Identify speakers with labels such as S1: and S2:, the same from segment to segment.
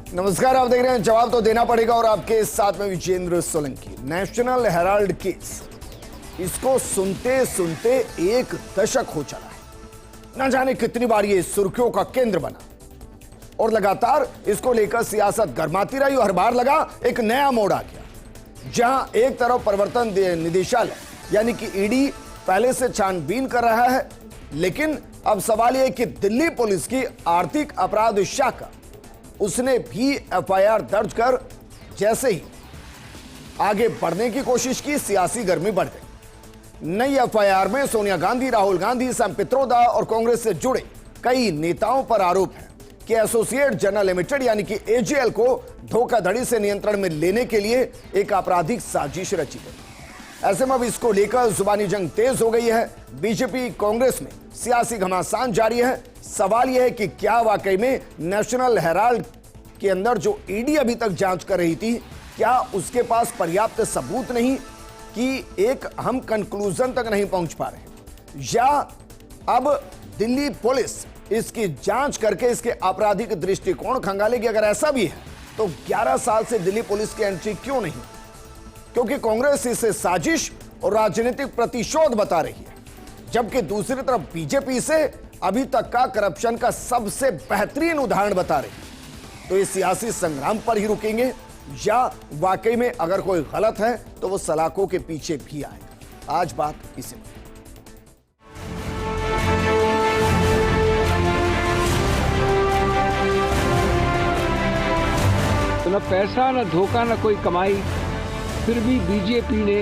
S1: नमस्कार, आप देख रहे हैं जवाब तो देना पड़ेगा और आपके साथ में विजेंद्र सोलंकी। नेशनल हेराल्ड केस, इसको सुनते सुनते एक दशक हो चला है। न जाने कितनी बार ये सुर्खियों का केंद्र बना और लगातार इसको लेकर सियासत गर्माती रही और हर बार लगा एक नया मोड़ आ गया, जहां एक तरफ प्रवर्तन निदेशालय यानी कि ईडी पहले से छानबीन कर रहा है, लेकिन अब सवाल यह कि दिल्ली पुलिस की आर्थिक अपराध शाखा उसने भी एफआईआर दर्ज कर जैसे ही आगे बढ़ने की कोशिश की, सियासी गर्मी बढ़ गई। नई एफआईआर में सोनिया गांधी, राहुल गांधी, सैम पित्रोदा और कांग्रेस से जुड़े कई नेताओं पर आरोप है कि एसोसिएट जर्नल लिमिटेड यानी कि एजेएल को धोखाधड़ी से नियंत्रण में लेने के लिए एक आपराधिक साजिश रची गई। ऐसे में अब इसको लेकर जुबानी जंग तेज हो गई है। बीजेपी कांग्रेस में सियासी घमासान जारी है। सवाल यह है कि क्या वाकई में नेशनल हेराल्ड के अंदर जो ईडी अभी तक जांच कर रही थी, क्या उसके पास पर्याप्त सबूत नहीं कि एक हम कंक्लूजन तक नहीं पहुंच पा रहे, या अब दिल्ली पुलिस इसकी जांच करके इसके आपराधिक दृष्टिकोण खंगालेगी। अगर ऐसा भी है तो 11 साल से दिल्ली पुलिस की एंट्री क्यों नहीं? क्योंकि कांग्रेस इसे साजिश और राजनीतिक प्रतिशोध बता रही है, जबकि दूसरी तरफ बीजेपी इसे अभी तक का करप्शन का सबसे बेहतरीन उदाहरण बता रही है। तो ये सियासी संग्राम पर ही रुकेंगे या वाकई में अगर कोई गलत है तो वो सलाखों के पीछे भी आएगा? आज बात इसी में।
S2: तो न पैसा न धोखा न कोई कमाई, फिर भी बीजेपी ने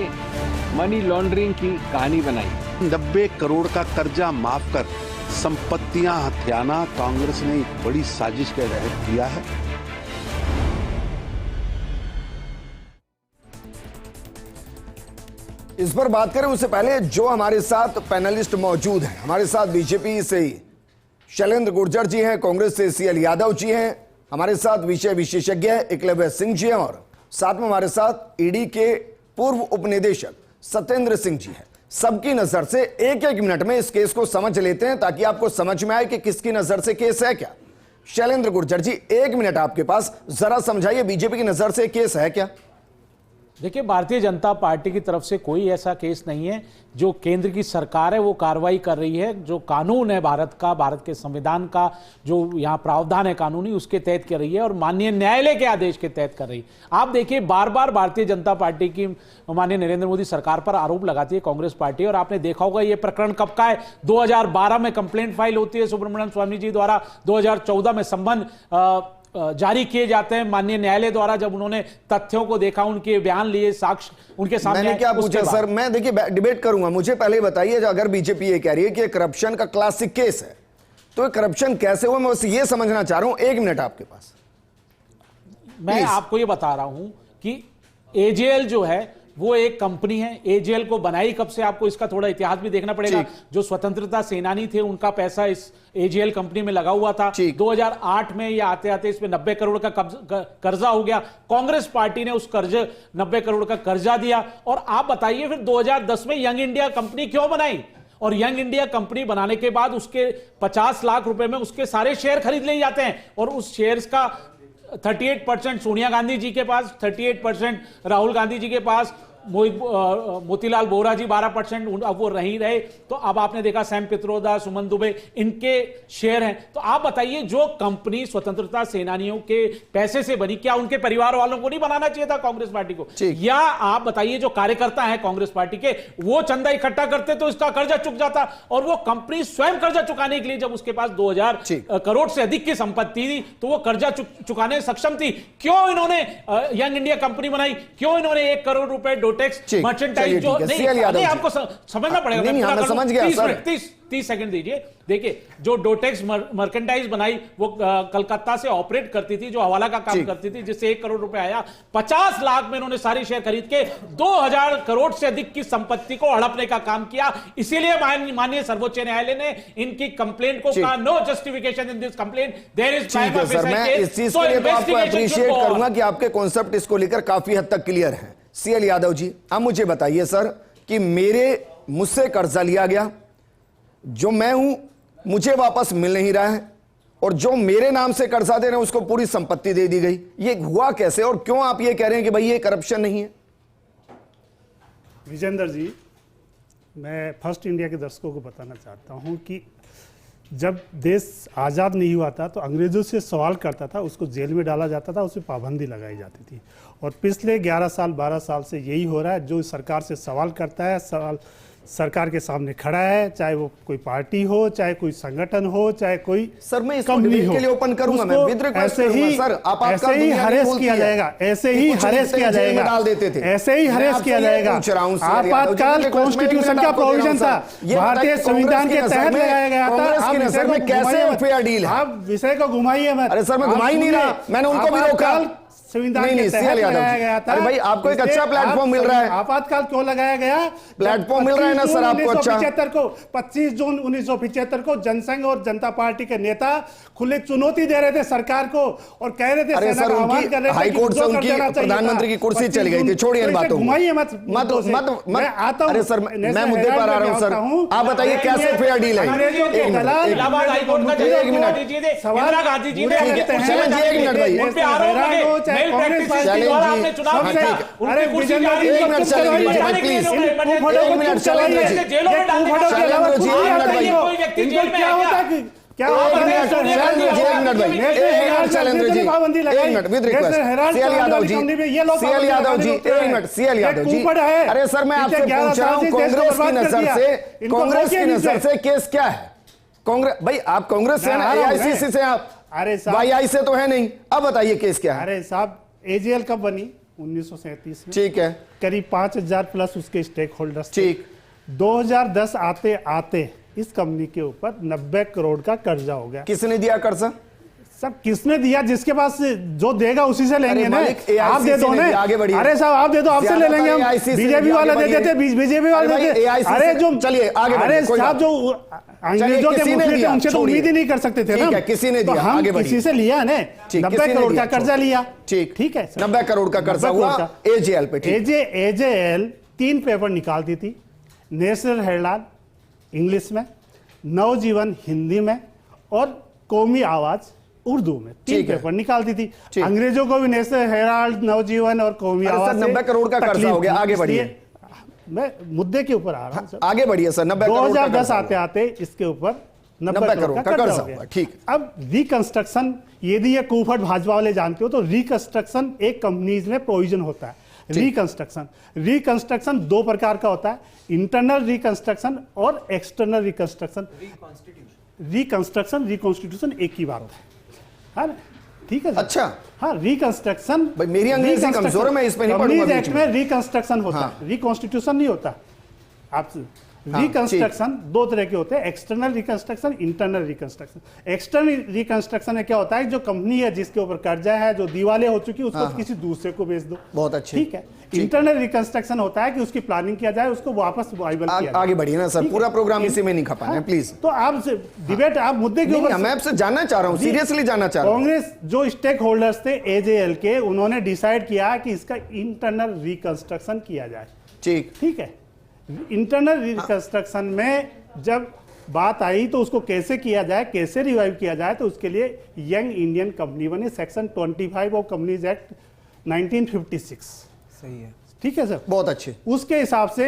S2: मनी लॉन्ड्रिंग की कहानी बनाई।
S3: 90 करोड़ का कर्जा माफ कर संपत्तियां हथियाना कांग्रेस ने एक बड़ी साजिश के तहत किया है।
S1: इस पर बात करें उससे पहले जो हमारे साथ पैनलिस्ट मौजूद हैं, हमारे साथ बीजेपी से शैलेंद्र गुर्जर जी हैं, कांग्रेस से सीएल यादव जी हैं, हमारे साथ विषय विशेषज्ञ एकलव्य सिंह जी हैं और साथ में हमारे साथ ईडी के पूर्व उपनिदेशक सत्येंद्र सिंह जी हैं। सबकी नजर से एक एक मिनट में इस केस को समझ लेते हैं ताकि आपको समझ में आए कि किसकी नजर से केस है क्या। शैलेंद्र गुर्जर जी, 1 मिनट आपके पास, जरा समझाइए बीजेपी की नजर से केस है क्या?
S4: देखिए, भारतीय जनता पार्टी की तरफ से कोई ऐसा केस नहीं है। जो केंद्र की सरकार है वो कार्रवाई कर रही है, जो कानून है भारत का, भारत के संविधान का जो यहाँ प्रावधान है कानूनी, उसके तहत कर रही है और माननीय न्यायालय के आदेश के तहत कर रही है। आप देखिए, बार बार भारतीय जनता पार्टी की माननीय नरेंद्र मोदी सरकार पर आरोप लगाती है कांग्रेस पार्टी, और आपने देखा होगा ये प्रकरण कब का है। 2012 में कंप्लेंट फाइल होती है सुब्रमण्यम स्वामी जी द्वारा, 2014 में संबंध जारी किए जाते हैं माननीय न्यायालय द्वारा, जब उन्होंने तथ्यों को देखा, उनके बयान लिए, साक्ष्य उनके सामने।
S1: मैंने क्या पूछा सर? मैं देखिए डिबेट करूंगा, मुझे पहले बताइए, अगर बीजेपी ये कह रही है कि करप्शन का क्लासिक केस है, तो करप्शन कैसे हुआ, मैं बस ये समझना चाह रहा हूं। 1 मिनट आपके पास।
S4: मैं आपको ये बता रहा हूं कि एजेएल जो है वो एक कंपनी है। एजेएल को बनाई कब से, आपको इसका थोड़ा इतिहास भी देखना पड़ेगा। जो स्वतंत्रता सेनानी थे उनका पैसा इस एजेएल कंपनी में लगा हुआ था। 2008 में ये आते आते इसमें 90 करोड़ का कर्जा हो गया। कांग्रेस पार्टी ने उस कर्ज 90 करोड़ का कर्जा दिया। और आप बताइए फिर 2010 में यंग इंडिया कंपनी क्यों बनाई? और यंग इंडिया कंपनी बनाने के बाद उसके 50 लाख रुपए में उसके सारे शेयर खरीद लिए जाते हैं, और उस शेयर्स का 38% सोनिया गांधी जी के पास, 38% राहुल गांधी जी के पास, मोतीलाल वोरा जी 12%, अब वो नहीं रहे। तो अब आपने देखा सैम पित्रोदा, सुमन दुबे, इनके शेयर हैं। तो आप बताइए, जो कंपनी स्वतंत्रता सेनानियों के पैसे से बनी, क्या उनके परिवार वालों को नहीं बनाना चाहिए था कांग्रेस पार्टी को? या आप बताइए, जो कार्यकर्ता हैं कांग्रेस पार्टी के, वो चंदा इकट्ठा करते तो इसका कर्जा चुक जाता, और वो कंपनी स्वयं कर्जा चुकाने के लिए, जब उसके पास 2000 करोड़ से अधिक की संपत्ति थी, तो वो कर्जा चुकाने में सक्षम थी। क्यों इन्होंने यंग इंडिया कंपनी बनाई? क्यों इन्होंने 1 करोड़ रुपए टैक्स मर्चेंटाइज जो नहीं, आपको समझना पड़ेगा।
S1: मैं समझ गया सर।
S4: 30 सेकंड दीजिए। देखिए, जो डोटेक्स मर्केंटाइज बनाई वो कलकत्ता से ऑपरेट करती थी, जो हवाला का काम करती थी, जिससे 1 करोड़ रुपए आया। 50 लाख में इन्होंने सारी शेयर खरीद के 2000 करोड़ से अधिक की संपत्ति को हड़पने का काम किया। इसीलिए माननीय सर्वोच्च न्यायालय ने इनकी कंप्लेंट को कहा, no justification in this complaint, there is prima facie case.
S1: मैं इस चीज के लिए तो आपको अप्रिशिएट करूंगा कि आपके कॉन्सेप्ट इसको लेकर काफी हद तक क्लियर है। सीएल यादव जी, अब मुझे बताइए सर कि मुझसे कर्जा लिया गया, जो मैं हूं मुझे वापस मिल नहीं रहा है, और जो मेरे नाम से कर्जा दे रहे हैं उसको पूरी संपत्ति दे दी गई। ये हुआ कैसे और क्यों आप ये कह रहे हैं कि भाई ये करप्शन नहीं है?
S5: विजेंद्र जी, मैं फर्स्ट इंडिया के दर्शकों को बताना चाहता हूं कि जब देश आज़ाद नहीं हुआ था तो अंग्रेज़ों से सवाल करता था, उसको जेल में डाला जाता था, उस पर पाबंदी लगाई जाती थी। और पिछले 11 साल 12 साल से यही हो रहा है। जो सरकार से सवाल करता है, सवाल सरकार के सामने खड़ा है, चाहे वो कोई पार्टी हो, चाहे कोई संगठन हो, चाहे कोई
S1: सर मैं इसको
S5: कंपनी
S1: डिबेट
S5: हो,
S1: के लिए ओपन करूंगा, मैं विद रिक्वेस्ट
S5: ऐसे ही
S1: सर आप
S5: ऐसे ही हरेस किया जाएगा, ऐसे ही हरेस किया जाएगा,
S1: डाल देते थे,
S5: ऐसे ही हरेस किया जाएगा। आपातकाल कॉन्स्टिट्यूशन का प्रोविजन था, भारतीय संविधान के तहत लगाया गया था। आप विषय को घुमाइए मत।
S1: अरे सर मैं घुमा ही नहीं रहा, मैंने उनको भी रोका।
S5: संविधान के तहत लगाया गया था।
S1: अरे भाई आपको एक अच्छा प्लेटफॉर्म मिल रहा है।
S5: आपातकाल क्यों लगाया गया?
S1: प्लेटफॉर्म मिल रहा है ना सर आपको अच्छा।
S5: 25 जून 1975 को जनसंघ और जनता पार्टी के नेता खुले चुनौती दे रहे थे सरकार को और कह रहे थे,
S1: अरे सर उनकी हाई कोर्ट से उनकी प्रधानमंत्री की कुर्सी चली गई थी। छोड़िए इन बातों को, मत आता हूं। अरे सर मैं मुद्दे पर आ रहा हूं सर, आप बताइए कैसे फेयर डील है? एक मिनट अरे सर मैं आपसे पूछ रहा हूं कांग्रेस की नजर से केस क्या है? कांग्रेस भाई आप कांग्रेस से ना, एआईसीसी से आप,
S5: अरे
S1: वाईआई से तो है नहीं। अब बताइए केस क्या है?
S5: अरे साहब एजेएल कब बनी? 1937 में।
S1: ठीक है,
S5: करीब 5000 प्लस उसके स्टेक होल्डर्स।
S1: ठीक।
S5: 2010 आते आते इस कंपनी के ऊपर 90 करोड़ का कर्जा हो गया।
S1: किसने दिया कर्जा?
S5: सब किसने दिया? जिसके पास जो देगा उसी से लेंगे ना। आप दे दो ना,
S1: आगे बढ़िए।
S5: अरे साहब आप दे दो, आपसे ले लेंगे हम। बीजेपी वाले देते थे, बीजेपी वाले देते। अरे जो
S1: चलिए आगे,
S5: अरे साहब जो अंग्रेजों के मुखिया थे उनसे तो उम्मीद ही नहीं कर सकते थे ना।
S1: किसी ने दिया,
S5: हम किसी से लिया ना, 90 करोड़ का कर्जा लिया।
S1: ठीक
S5: है,
S1: 90 करोड़ का कर्जा हुआ एजेएल पे।
S5: एजेएल 3 पेपर निकालती थी, नेशनल हेराल्ड इंग्लिश में, नवजीवन हिंदी में और कौमी आवाज उर्दू में। 3 पेपर निकालती थी। अंग्रेजों को भी नेशनल हेराल्ड, नवजीवन और कौमी आवाज
S1: 90 करोड़ का कर्जा हो गया। आगे बढ़िए,
S5: मैं मुद्दे के ऊपर आ रहा हूं।
S1: आगे बढ़िए सर। 90 करोड़
S5: 2010 आते आते इसके ऊपर 90 करोड़ का कर्जा हो गया।
S1: ठीक।
S5: अब रिकंस्ट्रक्शन, यदि ये कुफट भाजपा वाले जानते हो तो रिकंस्ट्रक्शन एक कंपनीज में प्रोविजन होता है। रिकंस्ट्रक्शन 2 प्रकार का होता है, इंटरनल रिकंस्ट्रक्शन और एक्सटर्नल रिकंस्ट्रक्शन। रिकंस्ट्रक्शन एक ही बात है। हाँ ठीक है।
S1: अच्छा
S5: हाँ, रिकंस्ट्रक्शन,
S1: भाई मेरी अंग्रेजी कमजोर है, मैं इस पे नहीं पढ़ूंगा।
S5: एक्ट में रिकंस्ट्रक्शन होता है, रिकॉन्स्टिट्यूशन नहीं होता। आप रिकंस्ट्रक्शन 2 तरह के होते हैं, external reconstruction, internal reconstruction. External reconstruction में क्या होता है, जो कंपनी है जिसके ऊपर कर्जा है, जो दिवाले हो चुकी है, उसको किसी दूसरे को बेच दो।
S1: बहुत अच्छे।
S5: ठीक है। इंटरनल रिकंस्ट्रक्शन होता है कि उसकी प्लानिंग किया जाए, उसको वापस वाइबल किया जाए।
S1: आगे बढ़िए ना सर, पूरा प्रोग्राम इसी में नहीं खपाना है प्लीज।
S5: तो आप डिबेट, आप मुद्दे के ऊपर,
S1: मैं आपसे जानना चाह रहा हूं, सीरियसली जानना चाह रहा हूं।
S5: कांग्रेस जो स्टेक होल्डर्स थे एजेएल के, उन्होंने डिसाइड किया कि इसका इंटरनल रिकंस्ट्रक्शन किया जाए। ठीक है। इंटरनल रिकंस्ट्रक्शन में जब बात आई तो उसको कैसे किया जाए, कैसे रिवाइव किया जाए, तो उसके लिए यंग इंडियन कंपनी बनी। Section 25 of companies act 1956। सही है। ठीक है सर,
S1: बहुत अच्छे।
S5: उसके हिसाब से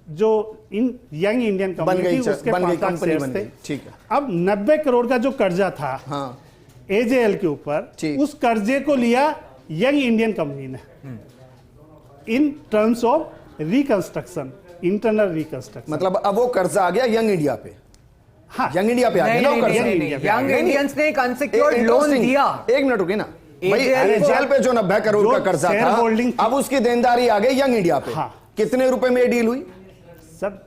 S5: जो यंग इंडियन कंपनी थी उसके 5 शेयर्स थे।
S1: ठीक है।
S5: अब 90 करोड़ का जो कर्जा था एजेएल के ऊपर, उस कर्जे को लिया यंग इंडियन कंपनी ने in terms of reconstruction, internal reconstruction.
S1: मतलब अब वो कर्जा आ गया यंग इंडिया पे।
S5: हाँ,
S1: यंग इंडिया पे आ गया ना कर्जा।
S6: यंग इंडियंस ने एक अनसिक्योर्ड लोन दिया।
S1: एक मिनट रुकिए ना भाई, एजेएल पे जो 90 करोड़ का कर्जा था, अब उसकी देनदारी आ गई यंग इंडिया पे। कितने रुपए में डील हुई?
S5: सब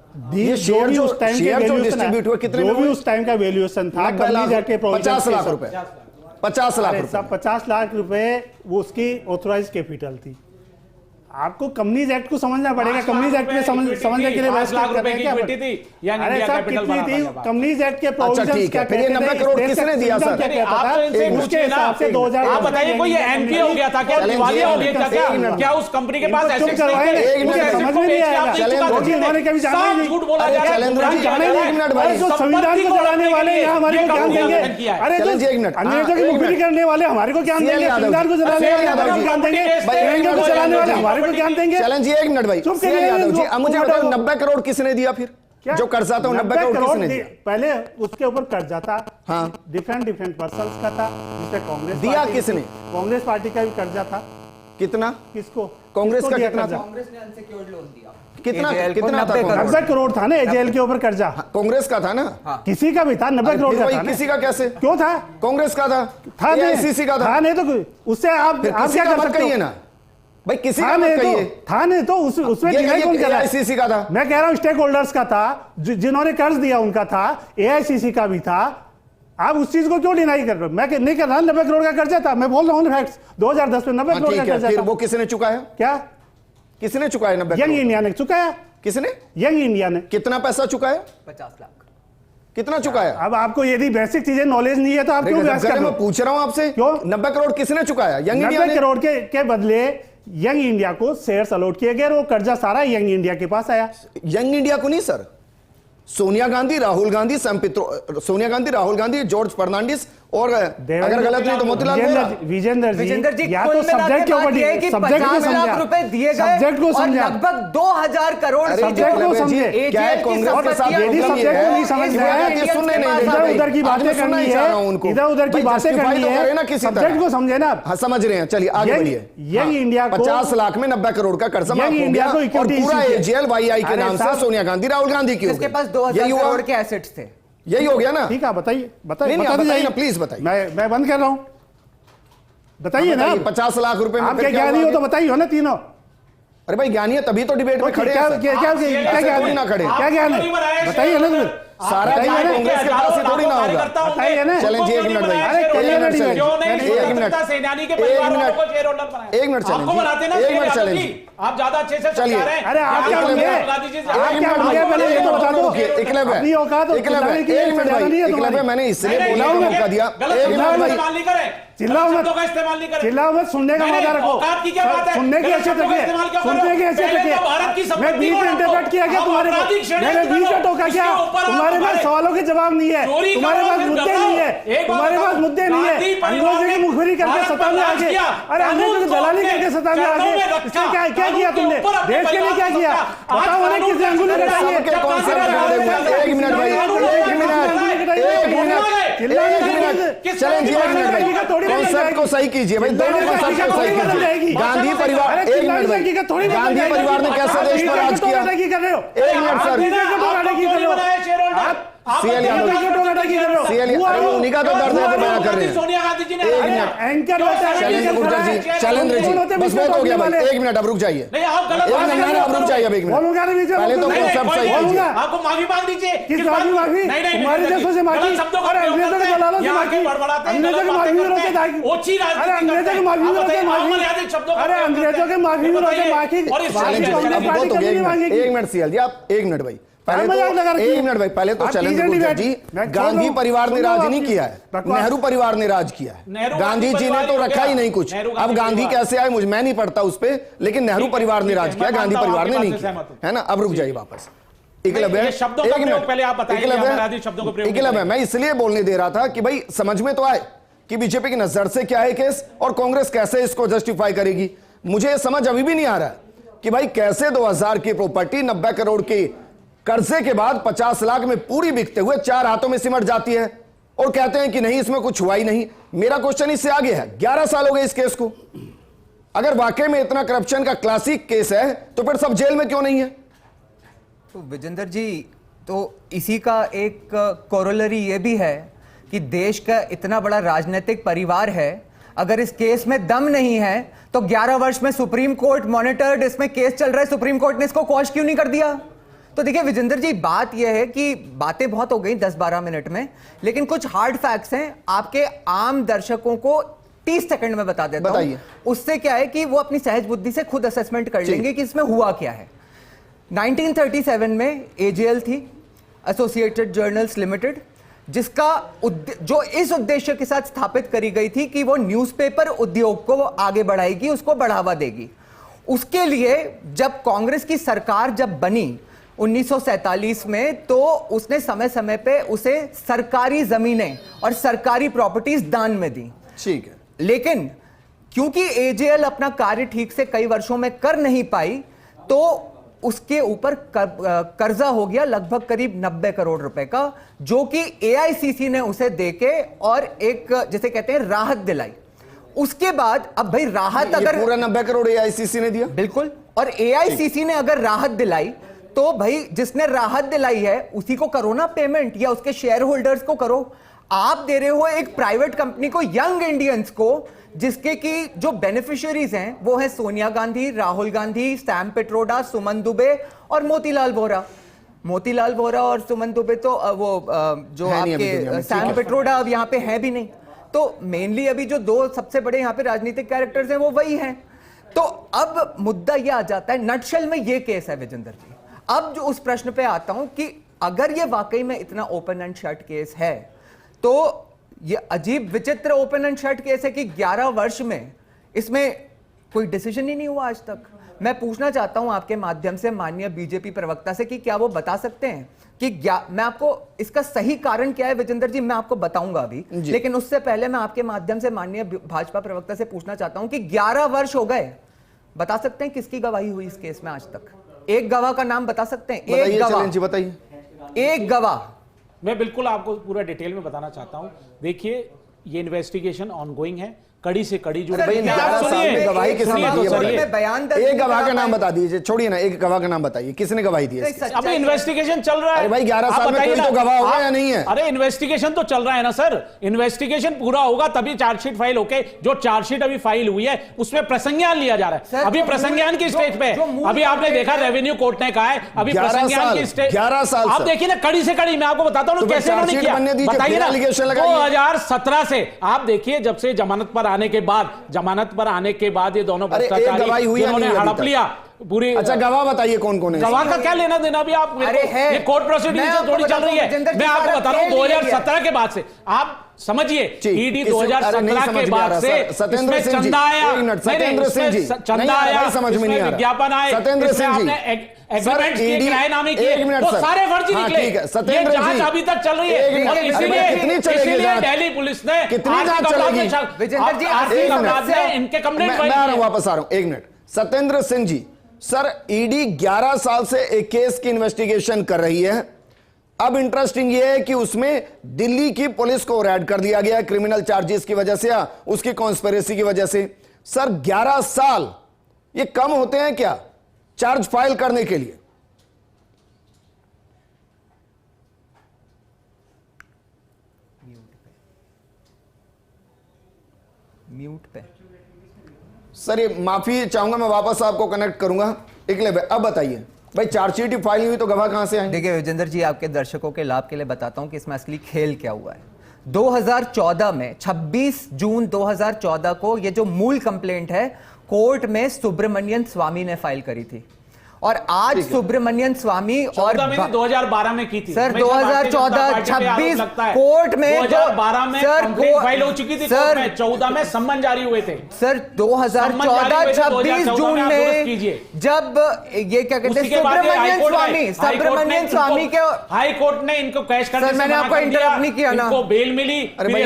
S5: शेयर जो उस टाइम के डिस्ट्रीब्यूट हुए, कितने में? उस टाइम का वैल्यूएशन था
S1: 50 लाख रुपए। 50 लाख रुपए।
S5: 50 लाख रुपए वो उसकी ऑथराइज कैपिटल थी। आपको कंपनीज एक्ट को समझना पड़ेगा। कंपनीज एक्ट में समझने के लिए
S4: 5 लाख रुपए की इक्विटी थी या
S5: अरे
S4: इंडिया
S5: साहब
S4: कैपिटल
S5: कितनी थी? कंपनीज एक्ट के प्रोविजंस
S1: ठीक है,
S5: क्या
S1: फिर ये
S5: कहते
S1: 90
S5: थे,
S1: करोड़
S5: देश
S1: किसने
S5: का
S1: दिया
S5: सिस्टम
S1: सर?
S5: क्या कहता
S4: आप
S5: था,
S4: तो इनसे
S5: उसके
S4: पूछिए ना।
S5: हिसाब से 2000
S4: आप बताइए कोई एनपीए हो गया था क्या,
S1: चलें,
S4: दिवालिया हो गया था क्या?
S1: एक मिनट।
S4: क्या उस कंपनी के पास
S5: इनको
S4: एसेट्स
S5: चुप करवाएं,
S4: नहीं थे?
S1: एक मिनट,
S4: उस asset
S5: समझ
S4: को
S5: में नहीं
S4: बेच के आप
S5: आएगा।
S4: नहीं चुका
S5: क्योंकि
S4: सकते।
S5: उन्होंने कभी जाना ही
S4: साफ
S5: नहीं।
S4: झूठ बोला
S1: अरे
S4: जा रहा है,
S1: चलेंद्र
S4: गुमराह
S1: जी,
S4: किया
S1: अरे
S4: जा रहा
S1: एक
S4: है।
S1: मिनट भाई,
S5: अरे जो
S4: संपत्ति
S5: संविधान को
S4: को
S5: जलाने
S4: रोकने
S5: वाले
S4: के लिए
S5: यहाँ हमारे
S4: ये
S5: को ज्ञान
S4: कानून
S5: देंगे।
S4: गठन किया है।
S5: अरे
S1: चलें जी, एक
S5: जो
S1: मिनट।
S5: अंग्रेजों की
S1: एक
S5: मुखबिरी
S1: मिनट।
S5: करने वाले हमारे को ज्ञान
S1: सीएल
S5: देंगे,
S1: यादव
S5: संविधान को
S1: जी,
S5: जलाने
S1: सीएल
S5: वाले
S1: यादव
S5: हमारे
S1: जी,
S5: को ज्ञान देंगे,
S1: भाई, एक
S5: इंडिया को
S1: मिनट,
S5: चलाने वाले
S1: चलें
S5: हमारे को ज्ञान देंगे।
S1: चलें जी, एक मिनट भाई,
S5: चुप
S1: सीएल
S5: करिए,
S1: यादव जी, अब मुझे
S5: वो
S1: बताओ
S5: हटाओ।
S1: 90 करोड़ किसने दिया फिर?
S5: क्या?
S1: जो कर्जा था 90 करोड़ किसने दिया?
S5: पहले उसके ऊपर कर्जा था,
S1: हाँ।
S5: डिफरेंट पर्सन्स का था, जिसमें कांग्रेस
S1: दिया
S5: पार्टी-
S1: किसने?
S5: कांग्रेस पार्टी का भी कर्जा था।
S1: कितना?
S5: किसको?
S1: कांग्रेस
S5: किसको
S1: का
S5: दिया
S1: कितना
S5: कर्जा?
S1: था?
S6: कांग्रेस ने अनसिक्योर्ड लोन दिया।
S1: कितना
S6: AJL को
S1: कितना था
S6: 90 करोड़।
S1: कांग्रेस?
S5: 90 करोड़ था ना एजेएल के ऊपर कर्जा।
S1: कांग्रेस का था ना?
S5: किसी का भी था, 90 करोड़
S1: फिर
S5: का
S1: वही
S5: था ना।
S1: किसी का कैसे?
S5: क्यों था?
S1: कांग्रेस का था,
S5: नहीं।
S1: एआईसीसी का था।
S5: नहीं तो उससे आप
S1: फिर किसी
S5: क्या
S1: का
S5: कर
S1: मत
S5: सकते
S1: कहिए
S5: हो?
S1: ना भाई, किसी
S5: था
S1: का मत
S5: नहीं
S1: कहिए।
S5: तो था नहीं तो उसमें डिनाई कौन कर रहा है?
S1: एआईसीसी का था।
S5: मैं कह रहा हूं स्टेक होल्डर्स का था, जिन्होंने कर्ज दिया उनका था, एआईसीसी का भी था। आप उस चीज को क्यों डिनाई कर रहे हो? मैं नहीं कर रहा, 90 करोड़ का कर्जा था, मैं बोल रहा हूँ फैक्ट्स। 2010 में 90
S1: हाँ,
S5: करोड़ का
S1: ठीक है,
S5: कर्जा
S1: फिर
S5: था।
S1: वो किसने चुकाया?
S5: क्या?
S1: किसने चुकाया 90
S5: यंग
S1: करोड़?
S5: इंडिया ने चुकाया।
S1: किसने?
S5: यंग इंडिया ने।
S1: कितना पैसा चुकाया?
S6: 50 लाख।
S1: कितना चुकाया?
S5: अब आपको यदि बेसिक चीजें नॉलेज नहीं है तो आप क्यों बहस कर रहे
S1: मैं
S5: हो?
S1: पूछ रहा हूं आपसे,
S5: क्यों?
S1: 90 करोड़ किसने चुकाया? यंग इंडिया
S5: 90
S1: ने?
S5: करोड़ के बदले यंग इंडिया को शेयर्स अलॉट किए गए और वो कर्जा सारा यंग इंडिया के पास आया।
S1: यंग इंडिया को नहीं सर, सोनिया गांधी, राहुल गांधी, सोनिया गांधी, राहुल गांधी, जॉर्ज फर्नांडिस और अगर गलत नहीं तो मोतीलाल वोरा।
S5: विजेंद्र
S6: विजेंद्र
S5: जी
S6: जी
S5: या
S6: कुल
S5: तो
S6: मिला
S5: सब्जेक्ट के ऊपर
S6: बात यह है कि
S5: सब्जेक्ट को
S6: 50 लाख
S5: समझा,
S6: रुपए दिए गए
S5: सब्जेक्ट को
S6: और
S5: समझा।
S6: लगभग 2000 करोड़
S1: अरे
S6: से
S5: सब्जेक्ट को
S1: जी,
S5: समझे।
S1: क्या है
S6: AJL की
S1: कांग्रेस के साथ
S6: संपत्तियां
S5: यदि
S1: मतलब ये
S5: सब्जेक्ट को
S1: है
S5: नहीं समझ
S1: कि
S5: रहे हैं,
S1: बातें सुनने नहीं देते
S5: इधर
S1: भाई।
S5: उधर की
S1: आज
S5: बातें
S1: मैं सुनना
S5: करनी
S1: ही चाह रहा हूं
S5: है,
S1: उनको।
S5: इधर उधर की
S1: भाई
S5: बातें
S1: justify
S5: करनी
S1: तो करें ना
S5: है,
S1: किसी
S5: सब्जेक्ट
S1: तरह।
S5: को समझे ना आप।
S1: हाँ, समझ रहे हैं, चलिए आगे बढ़िए।
S5: यंग इंडिया को
S1: 50 लाख में 90 करोड़ का कर्जा माफ
S5: यंग
S1: हो
S5: इंडिया
S1: गया
S5: को
S1: और
S5: इक्विटी
S1: पूरा
S5: इश्यू किया।
S1: एजेएल वाईआई के
S5: अरे
S1: नाम से
S5: साहब,
S1: सोनिया गांधी, राहुल गांधी की हो
S6: जिसके
S1: गई।
S6: पास 2000
S1: यही हुआ?
S6: करोड़ के एसेट्स थे।
S1: यही हो गया ना?
S5: ठीक है, बताइए
S1: नहीं,
S5: बता
S1: नहीं, आप
S5: दीजिए
S1: बताइए ना, प्लीज बताइए।
S5: मैं बंद कर रहा हूं, बताइए ना।
S1: 50 लाख रुपए में
S5: आप
S1: फिर
S5: क्या
S1: क्या
S5: ज्ञानी
S1: हुआ
S5: हो तो
S1: आगे?
S5: बताइए ना तीनों।
S1: अरे भाई ज्ञानी है तभी तो डिबेट में खड़े
S5: क्या
S1: हैं सर।
S5: क्या क्या क्या ज्ञान
S1: थोड़ी ना खड़े।
S5: है? क्या ज्ञान है? बताइए ना तुम्हें।
S1: सारा
S5: बताइए
S1: ज्ञान
S5: ना।
S1: कांग्रेस के पास से थोड़ी ना होगा।
S5: बताइए ना।
S1: चलें जी, एक मिनट भाई।
S5: अरे करिए ना डिबेट।
S4: क्यों नहीं?
S1: एक मिनट।
S4: स्वतंत्रता सेनानी के परिवार वालों को शेयर होल्डर बनाया।
S1: एक मिनट चलें
S4: आपको
S1: जी।
S4: बनाते ना
S1: एक
S4: शेयर
S1: मिनट
S4: यादव
S1: चलें
S4: जी।
S1: जी।
S4: आप ज्यादा अच्छे से
S1: चलिए।
S4: समझा रहे हैं।
S5: अरे आप क्या होंगे? आप क्या होंगे? पहले ये तो बता दो। अपनी औकात और चिल्लाने की
S1: एक मिनट
S5: ज्यादा नहीं है
S1: भाई,
S5: तुम्हारी।
S1: मैंने इसलिए
S4: नहीं,
S1: बोला
S4: नहीं,
S1: मौका दिया।
S4: गलत
S1: एक
S4: शब्दों
S1: मिनट
S4: का
S1: भाई,
S4: इस्तेमाल नहीं करें।
S5: चिल्लाओ
S4: गलत
S5: मत।
S4: शब्दों का इस्तेमाल नहीं करें।
S5: चिल्लाओ मत, सुनने का
S4: नहीं,
S5: मजा
S4: नहीं,
S5: रखो।
S4: औकात की क्या बात है?
S5: सुनने की
S4: गलत
S5: हैसियत
S4: शब्दों का
S5: रखिए,
S4: इस्तेमाल क्यों कर
S5: सुनने
S4: रहे
S5: की
S4: हो?
S5: हैसियत
S4: पहले
S5: रखिए।
S4: तो भारत की
S5: मैं
S4: संपत्ति
S5: बीच
S4: को
S5: में
S4: रखो।
S5: इंटरप्रेट किया क्या
S4: अब
S5: तुम्हारे को?
S4: आपराधिक षड्यंत्र
S5: मैंने बीच में
S4: करो।
S5: टोका क्या?
S4: इसके ऊपर आप
S5: तुम्हारे पास
S4: हमारे-
S5: सवालों के जवाब नहीं है,
S4: चोरी
S5: तुम्हारे
S4: करो,
S5: पास
S4: फिर
S5: मुद्दे
S4: घबराओ।
S5: नहीं है,
S4: एक बात
S5: तुम्हारे पास
S4: बताओ,
S5: मुद्दे नहीं है।
S4: गांधी परिवार
S5: अंग्रेजों की
S4: ने
S5: मुखबिरी करके
S4: भारत
S5: सत्ता
S4: पर
S5: में
S4: राज
S5: आगे,
S4: किया।
S5: अरे अंग्रेजों की
S4: कानून
S5: दलाली
S4: को
S5: करके सत्ता में
S4: चरणों
S5: आगे,
S4: में रखा।
S5: इसने क्या क्या
S4: कानून
S5: किया
S4: के
S5: तुमने?
S4: ऊपर अपने
S5: देश के लिए
S4: परिवार
S5: क्या
S4: को
S5: किया?
S4: सत्ता।
S5: बताओ
S4: आज
S5: उन्हें किसने अंगुली
S4: कानून
S5: कटाई है?
S1: सबके कॉन्सेप्ट
S5: किसने
S1: बदले हुए हैं। एक मिनट भाई,
S5: कानून
S1: एक
S5: किसने
S1: मिनट,
S5: अंगुली कटाई है?
S1: एक मिनट,
S5: चिल्लाने
S1: एक
S5: की
S1: मिनट।
S5: जरूरत-
S1: चलें जी, एक मिनट भाई,
S5: थोड़ी बदल
S1: कॉन्सेप्ट
S5: जाएगी।
S1: को सही कीजिए भाई, दोनों
S5: चिल्लाने
S1: कॉन्सेप्ट को
S5: की
S1: सही
S5: बदल जाएगी।
S1: कीजिए। गांधी परिवार,
S5: अरे
S1: एक मिनट
S5: चिल्लाने
S1: भाई,
S5: की थोड़ी बदल
S1: गांधी
S5: जाएगी।
S1: परिवार ने कैसे देश पर राज किया?
S5: की कर रहे हो?
S1: एक minute sir, CL Yadav, CL Yadav, उन्हीं का तो दर्द है तो बयां कर रहे हैं।
S4: सोनिया गांधी जी ने
S1: एक मिनट,
S5: एंकर होता है,
S1: शैलेंद्र गुर्जर जी, शैलेंद्र जी, बस बहुत हो गया भाई, एक मिनट अब रुक जाइए।
S4: नहीं, आप गलत
S1: एक
S4: बात
S1: मिनट,
S4: कर रहे हो।
S1: अब रुक जाइए अब एक मिनट।
S5: बोलूंगा नहीं बीच में,
S1: पहले तो
S5: नहीं,
S1: कॉन्सेप्ट सही कीजिए।
S4: आपको माफी मांग दीजिए।
S5: किस बात की माफी? तुम्हारे जैसों से माफी? अरे अंग्रेजों के दलालों से माफी? अंग्रेजों के माफी विरोध से माफी? अरे अंग्रेजों के माफी विरोध से माफी? अरे अंग्रेजों के माफी विरोध से माफी?
S1: बहुत हो गया, एक मिनट सीएल जी, आप एक मिनट भाई, पहले तो एक मिनट भाई, पहले तो शैलेंद्र गुर्जर जी, गांधी परिवार ने राज नहीं किया है, नेहरू परिवार ने राज किया है। गांधी जी ने तो रखा ही नहीं कुछ। अब गांधी कैसे आए मुझे, मैं नहीं पढ़ता उस पे, लेकिन नेहरू परिवार ने राज किया, गांधी परिवार ने नहीं किया, है ना? अब रुक जाइए वापस। एकलव्य,
S4: शब्दों का प्रयोग पहले आप बताइए, हमारे शब्दों का प्रयोग।
S1: एकलव्य, मैं इसलिए बोलने दे रहा था कि भाई समझ में तो आए कि बीजेपी की नजर से क्या है केस और कांग्रेस कैसे इसको जस्टिफाई करेगी। मुझे समझ अभी भी नहीं आ रहा है कि भाई कैसे 2000 की प्रॉपर्टी 90 करोड़ की कर्जे के बाद 50 लाख में पूरी बिकते हुए 4 हाथों में सिमट जाती है और कहते हैं कि नहीं इसमें कुछ हुआ ही नहीं। मेरा क्वेश्चन इससे आगे है, 11 साल हो गए इस केस को। अगर वाकई में इतना करप्शन का क्लासिक केस है तो फिर सब जेल में क्यों नहीं है?
S6: तो विजेंद्र जी, तो इसी का एक कोरोलरी ये भी है कि देश का इतना बड़ा राजनीतिक परिवार है, अगर इस केस में दम नहीं है तो 11 वर्ष में सुप्रीम कोर्ट मॉनिटर्ड इसमें केस चल रहा है, सुप्रीम कोर्ट ने इसको क्वॉश क्यों नहीं कर दिया? तो देखिए विजेंद्र जी, बात यह है कि बातें बहुत हो गई 10-12 मिनट में, लेकिन कुछ हार्ड फैक्ट्स हैं आपके आम दर्शकों को 30 सेकंड में बता देता
S1: बताइए।
S6: हूं। उससे क्या है कि वो अपनी सहज बुद्धि से खुद असेसमेंट कर लेंगे कि इसमें हुआ क्या है। 1937 में एजेएल थी, एसोसिएटेड जर्नल्स लिमिटेड, जिसका जो इस उद्देश्य के साथ स्थापित करी गई थी कि वो न्यूज़पेपर उद्योग को आगे बढ़ाएगी, उसको बढ़ावा देगी। उसके लिए जब कांग्रेस की सरकार जब बनी 1947 में, तो उसने समय समय पे उसे सरकारी जमीनें और सरकारी प्रॉपर्टीज दान में दी।
S1: ठीक है,
S6: लेकिन क्योंकि एजेएल अपना कार्य ठीक से कई वर्षों में कर नहीं पाई, तो उसके ऊपर कर्जा हो गया लगभग करीब 90 करोड़ रुपए का, जो कि एआईसीसी ने उसे देके और एक जिसे कहते हैं राहत दिलाई। उसके बाद अब भाई राहत अगर
S1: पूरा 90 करोड़ एआईसीसी ने दिया,
S6: बिल्कुल, और एआईसीसी ने अगर राहत दिलाई तो भाई जिसने राहत दिलाई है उसी को करो ना पेमेंट, या उसके शेयर होल्डर्स को करो। आप दे रहे हो एक प्राइवेट कंपनी को, यंग इंडियंस को, जिसके की जो बेनिफिशियरीज हैं वो है सोनिया गांधी, राहुल गांधी, सैम पिट्रोडा, सुमन दुबे और मोतीलाल वोरा। मोतीलाल वोरा और सुमन दुबे तो जो आपके सैम पिट्रोडा अब यहाँ पे है भी नहीं। तो मेनली अभी जो दो सबसे बड़े यहाँ पे राजनीतिक कैरेक्टर्स हैं वो वही हैं। तो अब मुद्दा ये आ जाता है, नटशेल में ये केस है विजेंद्र जी। अब जो उस प्रश्न पे आता हूं कि अगर ये वाकई में इतना ओपन एंड शट केस है, तो ये अजीब विचित्र ओपन एंड शट केस है कि 11 वर्ष में इसमें कोई डिसीजन ही नहीं हुआ आज तक। मैं पूछना चाहता हूं आपके माध्यम से माननीय बीजेपी प्रवक्ता से कि क्या वो बता सकते हैं कि मैं आपको इसका सही कारण क्या है विजेंद्र जी, मैं आपको बताऊंगा अभी, लेकिन उससे पहले मैं आपके माध्यम से माननीय भाजपा प्रवक्ता से पूछना चाहता हूं कि 11 वर्ष हो गए, बता सकते हैं किसकी गवाही हुई इस केस में आज तक? एक गवाह का नाम बता सकते हैं? एक गवाह,
S1: बताइए।
S6: एक गवाह।
S4: मैं बिल्कुल आपको पूरा डिटेल में बताना चाहता हूं। देखिए, ये इन्वेस्टिगेशन ऑनगोइंग है, कड़ी से कड़ी जुड़ी।
S1: गवाही किसने दी है? एक गवाह का नाम बता दीजिए, छोड़िए ना, एक गवाह का नाम बताइए, किसने गवाही दी है?
S4: अबे इन्वेस्टिगेशन चल रहा है।
S1: अरे भाई 11 साल में कोई तो गवाह होगा या नहीं है?
S4: अरे इन्वेस्टिगेशन तो चल रहा है ना सर, इन्वेस्टिगेशन पूरा होगा तभी चार्जशीट फाइल होके, जो चार्जशीट अभी फाइल हुई है उसमें प्रसंज्ञान लिया जा रहा है। अभी प्रसंज्ञान की स्टेज पे, अभी आपने देखा रेवेन्यू कोर्ट ने कहा है अभी प्रसंज्ञान की स्टेज।
S1: 11 साल
S4: आप देखिए ना, कड़ी से कड़ी मैं आपको बताता हूँ कैसे उन्होंने किया, बताइए ना। 2017 से आप देखिए, जब से जमानत पर आने के बाद ये दोनों भ्रष्टाचारी जिन्होंने हड़प लिया पूरी।
S1: अच्छा, गवाह बताइए कौन कौन है?
S4: गवाह का क्या लेना देना भी आप, ये कोर्ट प्रोसीडिंग से थोड़ी चल रही है। मैं आपको बता रहा हूं 2017 के बाद से आप समझिए, ईडी 2017 के बाद से इसमें चंदा आया, चंदा आया, विज्ञापन आए, आपने एग्रीमेंट किए, किराएनामे किए, वो सारे फर्जी निकले। ये जांच अभी तक चल रही है और इसीलिए दिल्ली पुलिस ने इनके कंप्लेंट
S1: वापस आ रहा हूं, 1 minute. Satyendra Singh ji, sir ED 11 साल से एक केस की इन्वेस्टिगेशन कर रही है। अब इंटरेस्टिंग यह है कि उसमें दिल्ली की पुलिस को रैड कर दिया गया क्रिमिनल चार्जेस की वजह से या उसकी कॉन्स्पिरेसी की वजह से। सर 11 साल ये कम होते हैं क्या चार्ज फाइल करने के लिए?
S6: म्यूट पे
S1: सर, ये माफी चाहूंगा, मैं वापस आपको कनेक्ट करूंगा। इकले भाई अब बताइए, भाई चार्जशीट ही फाइल हुई तो गवाह कहां से आएंगे?
S6: देखिए विजेंद्र जी, आपके दर्शकों के लाभ के लिए बताता हूं कि इसमें असली खेल क्या हुआ है। 2014 में 26 जून 2014 को ये जो मूल कंप्लेंट है कोर्ट में सुब्रमण्यन स्वामी ने फाइल करी थी, और आज सुब्रमण्यन स्वामी और
S4: 2012 में की थी
S6: सर, 2014 26 कोर्ट में
S4: 2012 में कंप्लेंट फाइल हो चुकी थी सर, 14 में सम्मन जारी हुए थे
S6: सर। 2014 26 जून में जब ये क्या कहते हैं सुब्रमण्यन स्वामी के
S4: हाई कोर्ट ने इनको कैश करने से
S6: मैंने आपको इंटरप्ट नहीं किया ना,
S4: इनको बेल मिली,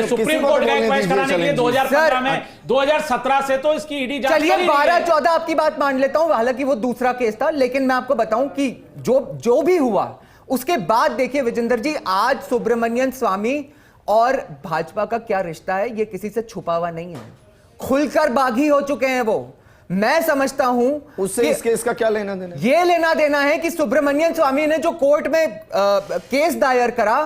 S4: सुप्रीम कोर्ट ने कैश कराने के लिए 2015 में, 2017 से तो इसकी ईडी जांच।
S6: चलिए 12-14 आपकी बात मान लेता हूं, हालांकि वो दूसरा केस था, लेकिन मैं आपको बताऊं कि जो भी हुआ उसके बाद देखिए विजेंद्र जी, आज सुब्रमण्यन स्वामी और भाजपा का क्या रिश्ता है ये किसी से छुपा हुआ नहीं है, खुलकर बागी हो चुके हैं वो। मैं समझता हूं
S1: उससे इस केस का क्या लेना देना?
S6: ये लेना देना है कि सुब्रमण्यन स्वामी ने जो कोर्ट में केस दायर करा,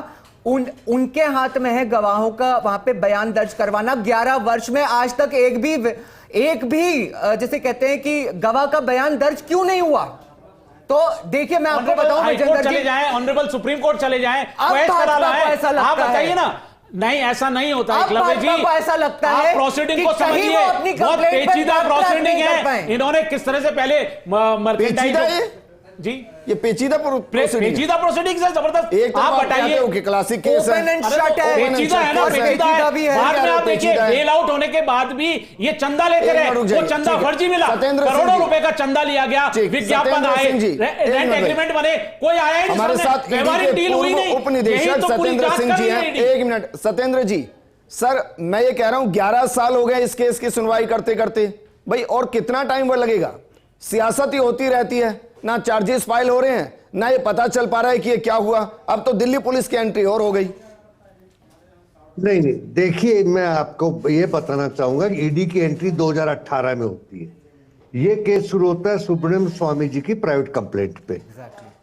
S6: उनके हाथ में है गवाहों का वहां पे बयान दर्ज करवाना। 11 वर्ष में आज तक एक भी जैसे कहते हैं कि गवाह का बयान दर्ज क्यों नहीं हुआ? तो देखिए मैं आपको बताऊं,
S4: चले जाएं, ऑनरेबल सुप्रीम कोर्ट चले जाएं,
S6: ऐसा
S4: आप बताइए ना, नहीं, ऐसा नहीं होता है
S6: अब
S4: एकलव्य
S6: भाजपा
S4: जी।
S6: को ऐसा लगता
S4: आप
S6: है
S4: प्रोसीडिंग
S6: कि
S4: को
S6: कहीं
S4: समझिए,
S6: वो अपनी
S4: बहुत
S6: कंप्लेंट पर
S4: पेचीदा
S6: बात
S4: प्रोसीडिंग
S6: नहीं कर
S4: है।
S6: पाए।
S4: इन्होंने किस तरह से पहले मर्केंटाइल
S1: पेचीदा है?
S4: जी,
S1: ये पेचीदा प्रोसीडिंग है।
S4: पेचीदा प्रोसीडिंग से जबरदस्त।
S1: एक तो
S4: आप
S1: आप
S4: बताइए,
S1: कहते हो कि क्लासिक केस है।
S6: ओपन एंड
S4: अरे
S6: शट
S4: तो
S6: है।
S4: पेचीदा है ना,
S1: केस है।
S4: पेचीदा
S6: भी
S4: है।
S6: है।
S4: बाद में आप देखिए,
S1: पेचीदा है।
S4: बेल आउट होने के बाद भी ये चंदा लेते
S1: एक
S4: रहे,
S1: मिनट रुक
S4: वो
S1: जाइए,
S4: चंदा
S1: ठीक है।
S4: फर्जी मिला,
S1: सत्येंद्र सिंह
S4: करोड़ों
S1: जी।
S4: रुपए का चंदा लिया गया,
S1: ठीक,
S4: विज्ञापन
S1: सत्येंद्र
S4: आए,
S1: सिंह जी,
S4: रेंट एग्रीमेंट बने, कोई आया ही नहीं
S1: हमारे
S4: सामने।
S1: साथ ईडी
S4: व्यवहारिक
S1: के
S4: डील हुई
S1: पूर्व
S4: नहीं।
S1: उप
S4: यही
S1: निदेशक
S4: तो पूरी
S1: सत्येंद्र
S4: जांच
S1: सिंह
S4: कर
S1: जी
S4: रही है
S1: हैं।
S4: ईडी।
S1: एक मिनट सत्येंद्र जी, सर मैं ये कह रहा हूं 11 साल हो गए इस केस की सुनवाई करते करते भाई, और कितना टाइम वो लगेगा? सियासत ही होती रहती है, ना चार्जेस फाइल हो रहे हैं, ना ये पता चल पा रहा है कि ये क्या हुआ। अब तो दिल्ली पुलिस की एंट्री और हो गई।
S7: नहीं, देखिए मैं आपको ये बताना चाहूंगा कि ईडी की एंट्री 2018 में होती है। ये केस शुरू होता है सुब्रमण्यम स्वामी जी की प्राइवेट कंप्लेंट पे।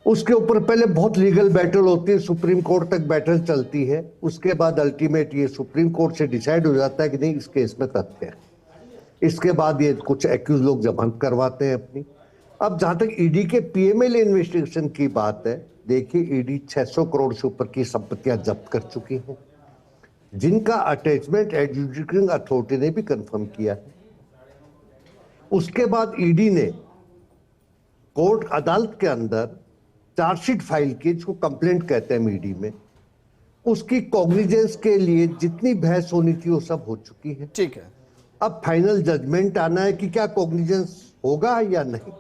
S7: उसके ऊपर पहले बहुत लीगल बैटल होती है, सुप्रीम कोर्ट तक बैटल चलती है। उसके बाद अल्टीमेट ये सुप्रीम कोर्ट से डिसाइड हो जाता है कि नहीं, इस केस में तथ्य है। इसके बाद ये कुछ एक्यूज लोग जमानत करवाते हैं अपनी। अब जहां तक ईडी के पीएमएलए इन्वेस्टिगेशन की बात है, देखिए ईडी 600 करोड़ से ऊपर की संपत्तियां जब्त कर चुकी हैं, जिनका अटैचमेंट एडजुडिकेटिंग अथॉरिटी ने भी कंफर्म किया है। उसके बाद ईडी ने कोर्ट अदालत के अंदर चार्जशीट फाइल की, जिसको कंप्लेंट कहते हैं ईडी में। उसकी कॉग्निजेंस के लिए जितनी बहस होनी थी वो सब हो चुकी है।
S1: ठीक है,
S7: अब फाइनल जजमेंट आना है कि क्या कॉग्निजेंस होगा या नहीं।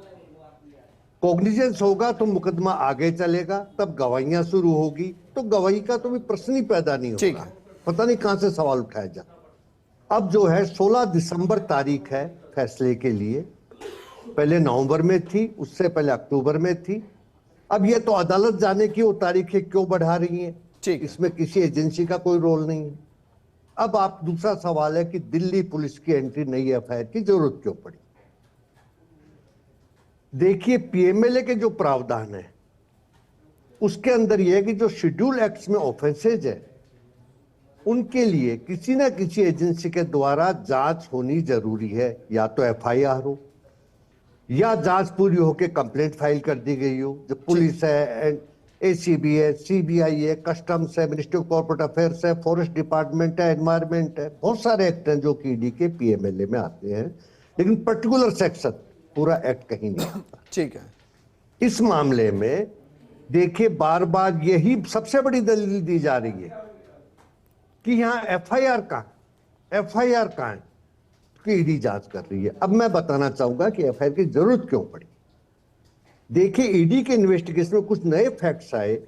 S7: कॉग्निजेंस होगा तो मुकदमा आगे चलेगा, तब गवाहियां शुरू होगी, तो गवाही का तो भी प्रश्न ही पैदा नहीं
S1: ठीक
S7: होगा।
S1: है।
S7: पता नहीं कहां से सवाल उठाया जाए। अब जो है 16 दिसंबर तारीख है फैसले के लिए। पहले नवंबर में थी, उससे पहले अक्टूबर में थी। अब ये तो अदालत जाने की वो तारीखें क्यों बढ़ा रही हैं,
S1: ठीक है।
S7: इसमें किसी एजेंसी का कोई रोल नहीं है। अब आप दूसरा सवाल है कि दिल्ली पुलिस की एंट्री नई एफआईआर की जरूरत क्यों पड़ी। देखिए पीएमएलए के जो प्रावधान है उसके अंदर यह है कि जो शेड्यूल एक्ट्स में ऑफेंसेज है उनके लिए किसी ना किसी एजेंसी के द्वारा जांच होनी जरूरी है। या तो एफआईआर हो या जांच पूरी होकर कंप्लेंट फाइल कर दी गई हो। जो पुलिस है, एसीबी है, सीबीआई है, कस्टम्स है, मिनिस्ट्री ऑफ कॉर्पोरेट अफेयर्स है, फॉरेस्ट डिपार्टमेंट है, एनवायरमेंट है, बहुत सारे एक्ट हैं जो कि ईडी के पीएमएलए में आते हैं, लेकिन पर्टिकुलर सेक्शन पूरा एक्ट कहीं नहीं आता।
S1: ठीक है।
S7: इस मामले में देखिए बार बार यही सबसे बड़ी दलील दी जा रही है कि यहां एफआईआर कहां है कि ईडी जांच कर रही है। अब मैं बताना चाहूंगा कि एफआईआर की जरूरत क्यों पड़ी। देखिए ईडी के इन्वेस्टिगेशन में कुछ नए फैक्ट्स आए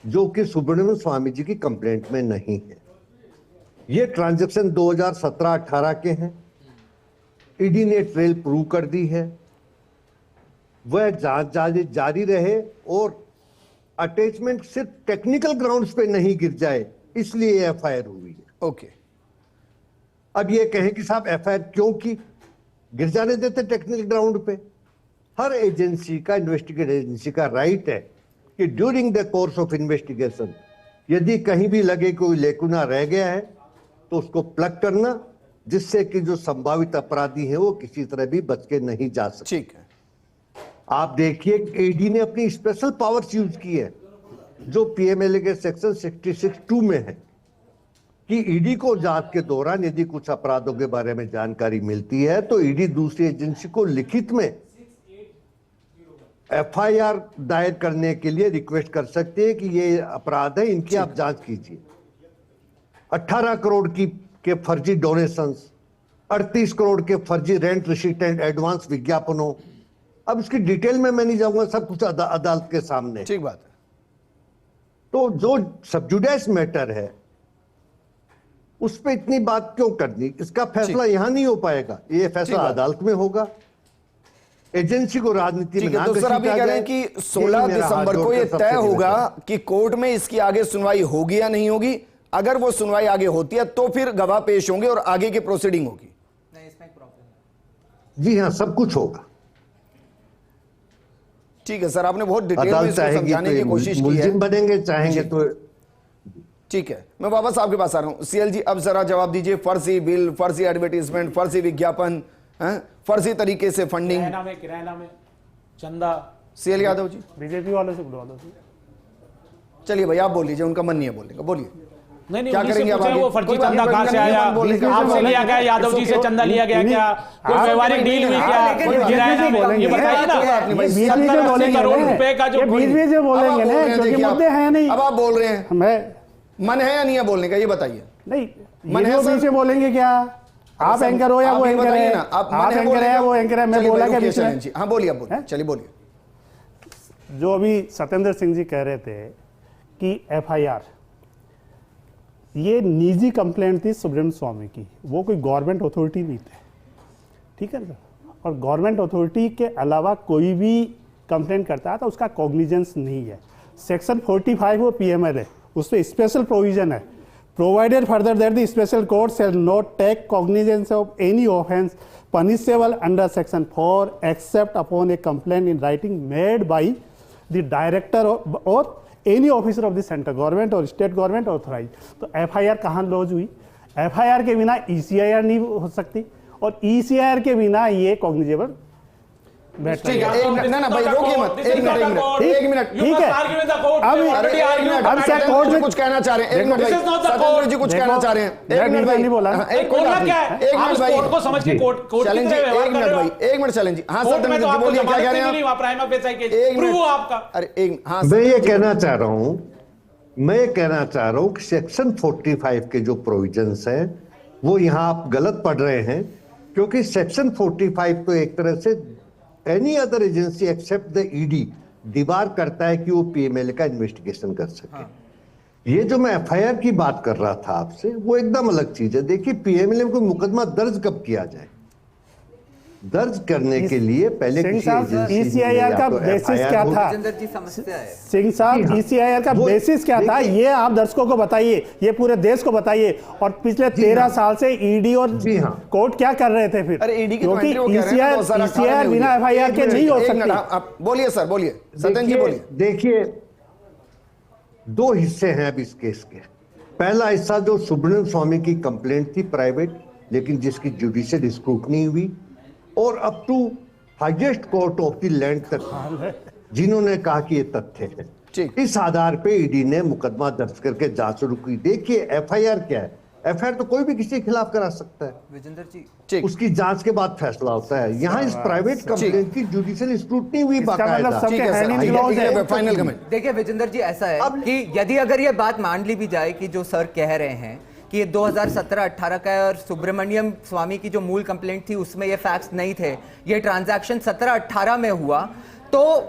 S7: जो कि सुब्रमण्यम स्वामी जी की कंप्लेंट में नहीं है। ये ट्रांजैक्शन 2017-18 के हैं। ईडी ने ट्रेल प्रूव कर दी है, वह जांच जारी रहे और अटैचमेंट सिर्फ टेक्निकल ग्राउंड्स पे नहीं गिर जाए, इसलिए एफआईआर हुई है।
S1: ओके।
S7: अब ये कहें कि साहब एफआईआर क्यों की, गिर जाने देते टेक्निकल ग्राउंड पे। हर एजेंसी का, इन्वेस्टिगेटिव एजेंसी का राइट है कि during the course of investigation यदि कहीं भी लगे कोई लेकुना रह गया है तो उसको प्लग करना, जिससे कि जो संभावित अपराधी हैं वो किसी तरह भी बच के नहीं जा सकते।
S1: ठीक है।
S7: आप देखिए ईडी ने अपनी स्पेशल पावर्स यूज की है जो पीएमएलए के सेक्शन 66(2) में है कि ईडी को जांच के दौरान यदि कुछ अपराधों के बारे में जानकारी मिलती है तो ईडी दूसरी एजेंसी को लिखित में एफआईआर दायर करने के लिए रिक्वेस्ट कर सकते हैं कि ये अपराध है, इनकी आप जांच कीजिए। 18 करोड़ के फर्जी डोनेशंस, 38 करोड़ के फर्जी रेंट रिसीट एंड एडवांस विज्ञापनों। अब इसकी डिटेल में मैं नहीं जाऊंगा, सब कुछ अदालत के सामने।
S1: ठीक बात है।
S7: तो जो सबजुडिस मैटर है उस पर इतनी बात क्यों करनी, इसका फैसला यहां नहीं हो पाएगा, ये फैसला अदालत में होगा। एजेंसी को राजनीति में
S1: ठीक है।
S7: ना
S1: तो सर आप ये कह रहे हैं
S7: घसीटा
S1: कि
S7: जाए,
S1: 16
S7: यही मेरा हाथ
S1: दिसंबर को
S7: जोड़कर
S1: ये
S7: सबसे
S1: तय
S7: विनती
S1: होगा
S7: है।
S1: कि कोर्ट में इसकी आगे सुनवाई होगी या नहीं होगी। अगर वो सुनवाई आगे होती है तो फिर गवाह पेश होंगे और आगे की प्रोसीडिंग होगी।
S7: जी हाँ, सब कुछ होगा।
S1: ठीक है सर, आपने बहुत डिटेल में
S7: अदालत
S1: इसको
S7: चाहेगी
S1: समझाने
S7: तो
S1: की
S7: ये
S1: कोशिश की है।
S7: मुलजिम बनेंगे, चाहेंगे तो।
S1: ठीक है, मैं वापस आपके पास आ रहा हूं। सीएल जी अब जरा जवाब दीजिए। फर्जी बिल, फर्जी एडवर्टीजमेंट, फर्जी विज्ञापन, फर्जी तरीके से फंडिंग,
S4: किराया में चंदा।
S1: सीएल यादव जी
S5: बीजेपी वालों से बुलवा दो।
S1: चलिए भाई आप बोल लीजिए, उनका मन नहीं है बोलने का, बोलिए।
S4: नहीं
S1: क्या
S4: उन्हीं से
S1: करेंगे?
S4: पूछे वो फर्जी चंदा कहाँ से आया, आपसे लिया गया, यादव जी से चंदा लिया गया क्या, कोई व्यवहारिक डील हुई क्या, ये बताइए ना। 70-80 करोड़ रुपए का जो
S5: बीच में जो बोलेंगे ना, क्योंकि मुद्दे हैं नहीं।
S1: अब आप बोल रहे हैं,
S5: मैं
S1: मन है या नहीं है बोलने का, ये बताइए।
S5: नहीं, ये वो बीच में बोलेंगे क्या? आप एंकर हो या वो एंकर है? आप एंकर है, वो एंकर है, मैं बोला क्या बीच में?
S1: हाँ बोलिए, आप बोलिए, चलिए बोलिए।
S5: जो अभी सत्येंद्र सिंह जी कह रहे थे कि FIR, ये निजी कंप्लेंट थी सुब्रमण्यम स्वामी की, वो कोई गवर्नमेंट अथॉरिटी नहीं थे, ठीक है ना। और गवर्नमेंट अथॉरिटी के अलावा कोई भी कंप्लेंट करता है तो उसका कॉग्निजेंस नहीं है। सेक्शन 45 वो PML है, उसमें स्पेशल प्रोविजन है, provided further that the special court shall not take cognizance of any offence punishable under section 4 except upon a complaint in writing made by the director और any officer of the central government और state government authorise. तो FIR कहाँ launch हुई? FIR के बिना ECIR नहीं हो सकती, और ECIR के बिना ये कॉग्निजेबल
S1: ठीक है। ना भाई रोकिए मत, एक मिनट
S5: ठीक है। अब क्या कोर्ट में
S1: कुछ कहना चाह रहे हैं? एक मिनट भाई, सत्येंद्र जी कुछ कहना चाह रहे हैं? एक मिनट भाई,
S5: नहीं बोला,
S1: एक मिनट भाई,
S4: कोर्ट को समझ के कोर्ट
S1: चलें जी, एक मिनट भाई, एक मिनट चलें जी। हाँ सत्येंद्र जी बोलिए, क्या कह रहे हैं आप? एक मिनट
S4: आपका,
S1: अरे एक, हाँ
S7: मैं ये कहना चाह रहा हूं कि सेक्शन 45 के जो प्रोविजंस हैं वो यहां आप गलत पढ़ रहे हैं, क्योंकि सेक्शन 45 तो एक तरह से any other agency except the ED दीवार करता है कि वो PML का इन्वेस्टिगेशन कर सके। ये जो मैं FIR की बात कर रहा था आपसे, वो एकदम अलग चीज है। देखिए, PML में कोई मुकदमा दर्ज कब किया जाए? दर्ज करने के लिए पहले किसी
S5: ECIR का बेसिस क्या था? सिंह साहब, ECIR का बेसिस क्या था? ये आप दर्शकों को बताइए, ये पूरे देश को बताइए। और पिछले 13 साल से ED और कोर्ट क्या कर रहे थे फिर? क्योंकि ECIR बिना FIR के नहीं हो सकती।
S1: बोलिए सर, बोलिए सत्येंद्र जी, बोलिए।
S7: देखिए, दो हिस्से हैं अब इस केस के। पहला हिस्सा जो सुब्रमण्यम स्वामी की कंप्लेंट थी प्राइवेट, लेकिन जिसकी जुडिशियल स्क्रूटनी हुई और up to highest court of the land तक जिन्होंने कहा कि ये तथ्य है, इस आधार पे ED ने मुकदमा दर्ज करके जांच शुरू की। देखिए, FIR क्या है? FIR तो कोई भी किसी के खिलाफ करा सकता है,
S6: विजेंद्र जी,
S7: उसकी जांच के बाद फैसला होता है। यहाँ इस प्राइवेट कंप्लेंट की जुडिशियल स्क्रूटनी हुई बाकायदा।
S1: Final comment.
S6: देखिए विजेंद्र जी, ऐसा है कि यदि अगर ये बात मान ली भी जाए कि जो सर कह रहे हैं कि ये 2017-18 का है और सुब्रमण्यम स्वामी की जो मूल कंप्लेंट थी उसमें ये फैक्ट्स नहीं थे, ये ट्रांजैक्शन 17-18 में हुआ, तो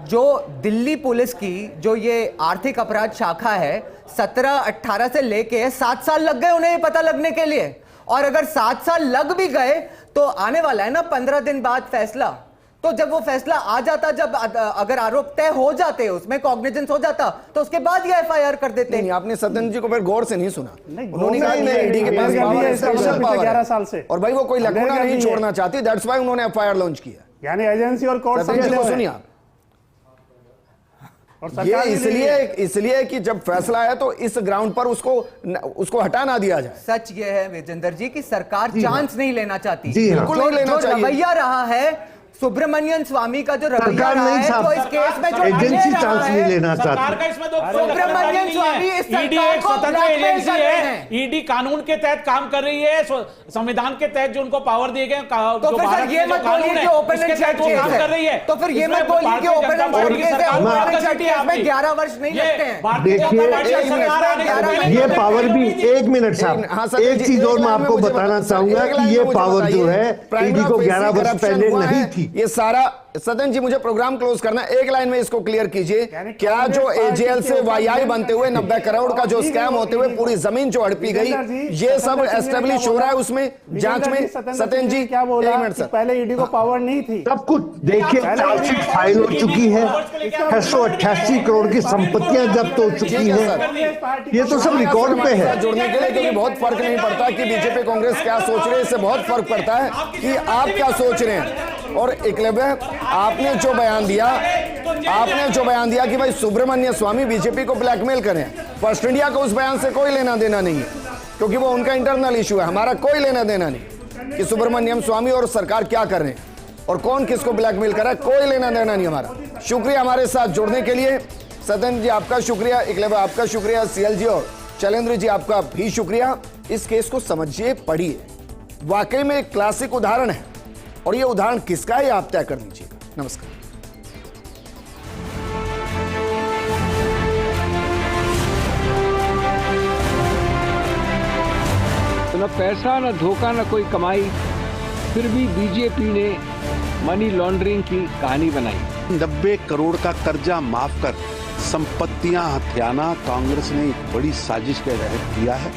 S6: जो दिल्ली पुलिस की जो ये आर्थिक अपराध शाखा है, 17-18 से लेके 7 साल लग गए उन्हें ये पता लगने के लिए। और अगर 7 साल लग भी गए तो आने वाला है ना 15 दिन बाद फैसला। तो जब वो फैसला आ जाता, जब अगर आरोप तय हो जाते, उसमें कॉग्निजेंस हो जाता, तो उसके बाद ये FIR कर देते।
S1: नहीं, आपने सत्येंद्र जी को फिर गौर से नहीं सुना।
S5: उन्होंने कहा कि ED के पास पावर है, स्पेशल पावर है 11 साल से,
S1: और भाई वो कोई लकूना नहीं छोड़ना चाहती, दैट्स व्हाई उन्होंने FIR लॉन्च किया।
S5: यानी एजेंसी और कोर्ट
S1: को सुनिए आप। ये इसलिए कि जब फैसला आया तो इस ग्राउंड पर उसको हटा ना दिया जाए।
S6: सच ये है विजेंद्र जी कि सरकार चांस नहीं लेना चाहती,
S1: बिल्कुल नहीं लेना चाहिए।
S6: रवैया रहा है सुब्रमण्यम स्वामी का, जो रवैया रहा है, जो इस केस में जो
S7: एजेंसी चांस नहीं लेना चाहती।
S6: सुब्रमण्यम स्वामी इस
S4: ED एक स्वतंत्र एजेंसी है, ED कानून के तहत काम कर रही है, संविधान के तहत जो उनको पावर दिए गए,
S6: तो फिर सर ये मत बोलिए कि ओपन एंड शट केस
S4: काम कर रही है।
S6: तो फिर ये मत बोलिए कि ओपन एंड शट केस में 11 वर्ष नहीं लगते हैं।
S7: देखिए, ये पावर भी, एक मिनट साहब, एक चीज और मैं आपको बताना चाहूंगा कि ये पावर जो है ED को 11 वर्ष पहले नहीं थी।
S1: ये सारा सदन जी, मुझे प्रोग्राम क्लोज करना, एक लाइन में इसको क्लियर कीजिए। क्या जो AJL से YI बनते हुए 90 करोड़ का जो स्कैम होते हुए पूरी जमीन जो हड़पी गई, ये सब एस्टेब्लिश हो रहा है उसमें जांच में? सत्येंद्र जी
S5: क्या बोला? पहले ED को पावर नहीं थी,
S7: सब कुछ देखिए, चार्जशीट फाइल हो चुकी है, 688 करोड़ की संपत्तियां जब्त हो चुकी है, ये तो सब रिकॉर्ड पे है।
S1: जुड़ने के लिए, क्योंकि बहुत फर्क नहीं पड़ता कि बीजेपी कांग्रेस क्या सोच रहे हैं, इससे बहुत फर्क पड़ता है कि आप क्या सोच रहे हैं। और एकलव्य, आपने जो बयान दिया कि भाई सुब्रमण्यम स्वामी बीजेपी को ब्लैकमेल करें, फर्स्ट इंडिया को उस बयान से कोई लेना देना नहीं है, क्योंकि वो उनका इंटरनल इशू है, हमारा कोई लेना देना नहीं कि सुब्रमण्यम स्वामी और सरकार क्या कर रहे हैं और कौन किसको ब्लैकमेल कर रहा है, कोई लेना देना नहीं हमारा। शुक्रिया हमारे साथ जुड़ने के लिए, सत्येंद्र जी आपका शुक्रिया, एकलव्य आपका शुक्रिया, CL जी और शैलेंद्र जी, आपका भी शुक्रिया। इस केस को समझिए, पढ़िए, वाकई में एक क्लासिक उदाहरण है, और यह उदाहरण किसका है आप तय कर लीजिएगा। नमस्कार।
S2: न पैसा, न धोखा, न कोई कमाई, फिर भी बीजेपी ने मनी लॉन्ड्रिंग की कहानी बनाई।
S3: 90 करोड़ का कर्जा माफ कर संपत्तियां हथियाना कांग्रेस ने एक बड़ी साजिश के तहत किया है।